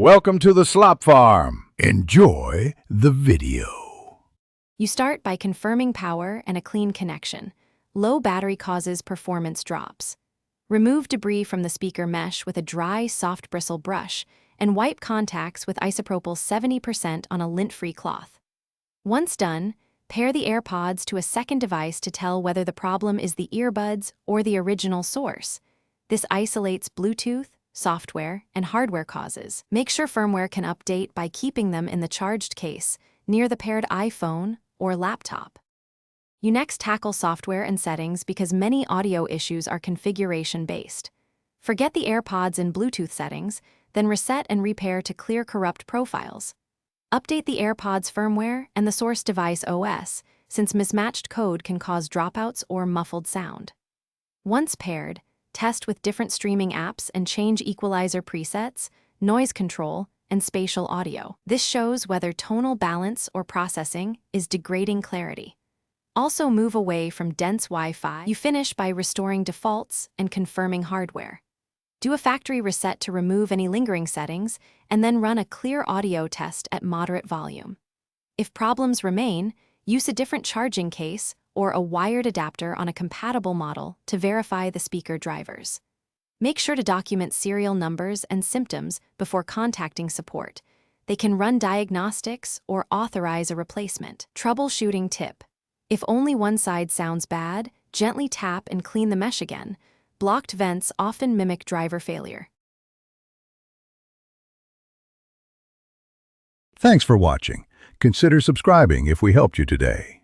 Welcome to the Slop Farm. Enjoy the video. You start by confirming power and a clean connection. Low battery causes performance drops. Remove debris from the speaker mesh with a dry, soft bristle brush and wipe contacts with isopropyl 70% on a lint-free cloth. Once done, pair the AirPods to a second device to tell whether the problem is the earbuds or the original source. This isolates Bluetooth, software, and hardware causes. Make sure firmware can update by keeping them in the charged case near the paired iPhone or laptop. You next tackle software and settings because many audio issues are configuration-based. Forget the AirPods and Bluetooth settings, then reset and repair to clear corrupt profiles. Update the AirPods firmware and the source device OS, since mismatched code can cause dropouts or muffled sound. Once paired, test with different streaming apps and change equalizer presets, noise control, and spatial audio. This shows whether tonal balance or processing is degrading clarity. Also move away from dense Wi-Fi. You finish by restoring defaults and confirming hardware. Do a factory reset to remove any lingering settings, and then run a clear audio test at moderate volume. If problems remain, use a different charging case or a wired adapter on a compatible model to verify the speaker drivers. Make sure to document serial numbers and symptoms before contacting support. They can run diagnostics or authorize a replacement. Troubleshooting tip: if only one side sounds bad, gently tap and clean the mesh again. Blocked vents often mimic driver failure. Thanks for watching. Consider subscribing if we helped you today.